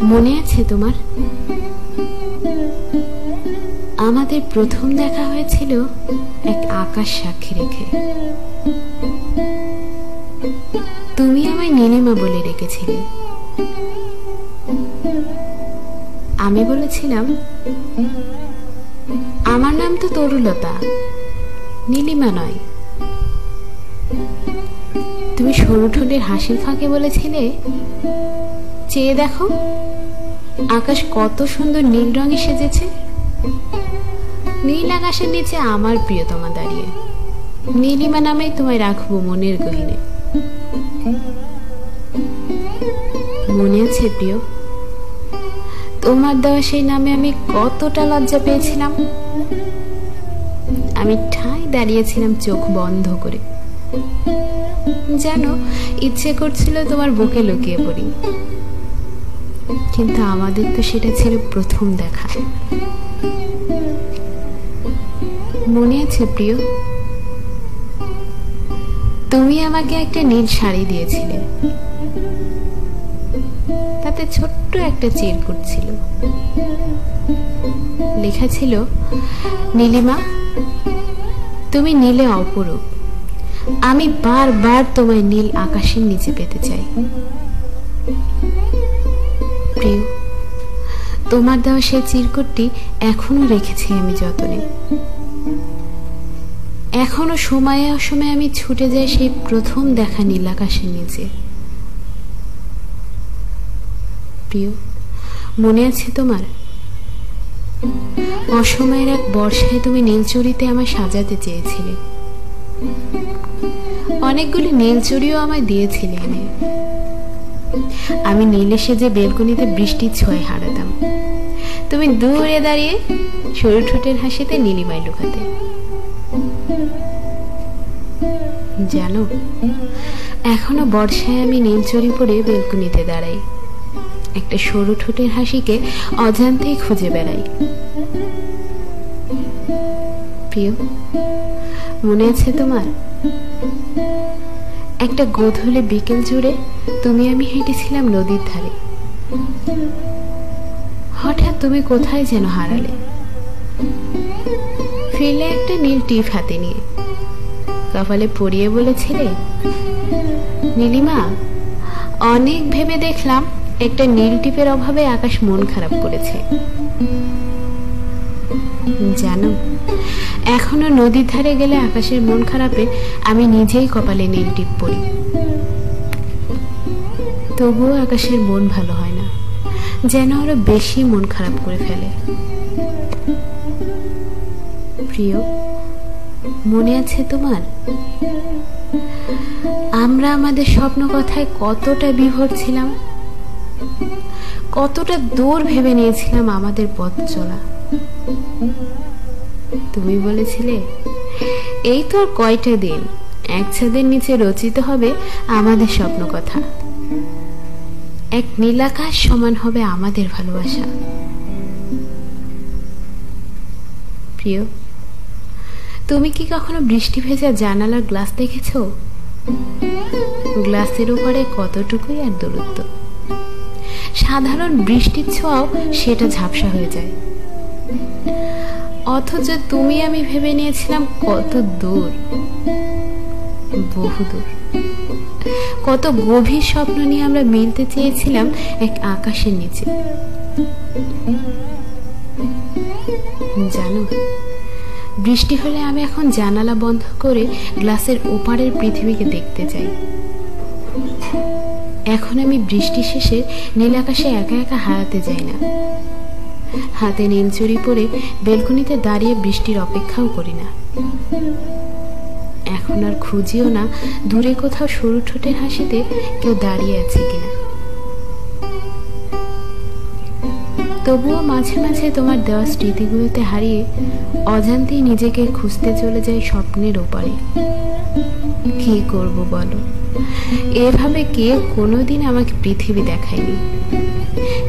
মনে আছে তোমার, আমাদের প্রথম দেখা হয়েছিল এক আকাশ সাক্ষী রেখে। তুমি আমায় নীলিমা বলে রেখেছিলে। আমি বলেছিলাম আমার নাম তো তরুলতা, নীলিমা নয়। তুমি সরু ঠোঁটের হাসির ফাঁকে বলেছিলে, চেয়ে দেখো আকাশ কত সুন্দর নীল রঙে সেজেছে। নীল আকাশের নিচে আমার প্রিয়তমা দাঁড়িয়ে, নীলিমা নামেই তোমায় রাখবো মনের গহীনে। মনে আছে প্রিয়, তোমার দেওয়া সেই নামে আমি কতটা লজ্জা পেয়েছিলাম। আমি ঠায় দাঁড়িয়েছিলাম চোখ বন্ধ করে, যেন ইচ্ছে করছিল তোমার বুকে লুকিয়ে পড়ি। কিন্তু আমাদের তো সেটা ছিল প্রথম দেখা। মনে আছে প্রিয়, তুমি আমাকে একটা নীল শাড়ি দিয়েছিলে, তাতে ছোট্ট একটা চিরকুট ছিল, লেখা ছিল, নীলিমা তুমি নীলে অপরূপ, আমি বারবার তোমায় নীল আকাশের নিচে পেতে চাই। প্রিয়, তোমার দেওয়া সেই চিরকুটটি এখনো রেখেছি আমি যতনে। এখনো সময়ে অসময়ে আমি ছুটে যাই সেই প্রথম দেখা নীল আকাশের নিচে। প্রিয়, মনে আছে তোমার, অসময়ের এক বর্ষায় তুমি নীলচুড়িতে আমায় সাজাতে চেয়েছিলে। অনেকগুলি নীলচুড়িও আমায় দিয়েছিলে এনে। আমি নীলে সেজে বেলকনিতে বৃষ্টির ছোঁয়ায় হারাতাম, তুমি দূরে দাঁড়িয়ে সরু ঠোঁটের হাসিতে নীলিমায় লুকাতে। জানো, এখনো বর্ষায় আমি নীলচুড়ি পরে বেলকনিতে দাঁড়াই, একটা সরু ঠোঁটের হাসিকে অজান্তেই খুঁজে বেড়াই। প্রিয়, মনে আছে তোমার, একটা গোধূলি বিকেল জুড়ে তুমি আমি হেঁটেছিলাম নদীর ধারে। হঠাৎ তুমি কোথায় যেন হারালে, ফিরলে একটা নীল টিপ হাতে নিয়ে, কপালে পরিয়ে বলেছিলে, নীলিমা অনেক ভেবে দেখলাম একটা নীল টিপের অভাবে আকাশ মন খারাপ করেছে। জানো, এখনো নদীর ধারে গেলে আকাশের মন খারাপে আমি নিজেই কপালে নীল টিপ পরি, তবুও আকাশের মন ভালো হয় না, যেন আরো বেশি মন খারাপ করে ফেলে। প্রিয়, মনে আছে তোমার, আমরা আমাদের স্বপ্ন কথায় কতটা বিভোর ছিলাম, কতটা দূর ভেবে নিয়েছিলাম আমাদের পথ চলা। তুমি বলেছিলে, এই তো আর কয়টা দিন, এক ছাদের নিচে রচিত হবে আমাদের স্বপ্ন কথা, এক নীলাকাশ সমান হবে আমাদের ভালোবাসা। প্রিয়, তুমি কি কখনো বৃষ্টি ভেজা জানালার গ্লাস দেখেছো? গ্লাসের উপরে কতটুকুই আর দূরত্ব, সাধারণ বৃষ্টির ছোঁয়াও সেটা ঝাপসা হয়ে যায়, অথচ তুমি আমি ভেবে নিয়েছিলাম কত দূর, বহু দূর। কত গভীর স্বপ্ন নিয়ে আমরা মিলতে চেয়েছিলাম এক আকাশের নিচে। জানো, বৃষ্টি হলে আমি এখন জানালা বন্ধ করে গ্লাসের ওপারের পৃথিবীকে দেখতে চাই। এখন আমি বৃষ্টি শেষে নীল আকাশে একা একা হারাতে যাই না, হাতে নীলচুড়ি পরে বেলকনিতে দাঁড়িয়ে বৃষ্টির অপেক্ষাও করি না। এখন আর খুঁজিও না দূরে কোথাও সরু ঠোঁটের হাসিতে কেউ দাঁড়িয়ে আছে কিনা। তবুও মাঝে মাঝে তোমার দেওয়া স্মৃতিগুলোতে হারিয়ে অজান্তেই নিজেকে খুঁজতে চলে যাই স্বপ্নের ওপারে। কি করব বলো, এভাবে কেউ কোনোদিন আমাকে পৃথিবী দেখায়নি,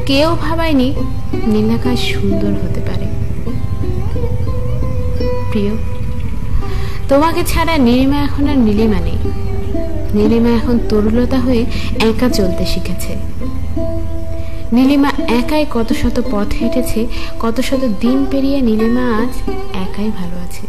কেউ ভাবায়নি নীলাকাশ সুন্দর হতে পারে। প্রিয়, তোমাকে ছাড়া নীলিমা এখন আর নীলিমা নেই। নীলিমা এখন তরুলতা হয়ে একা চলতে শিখেছে। নীলিমা একাই কত শত পথ হেঁটেছে, কত শত দিন পেরিয়ে নীলিমা আজ একাই ভালো আছে।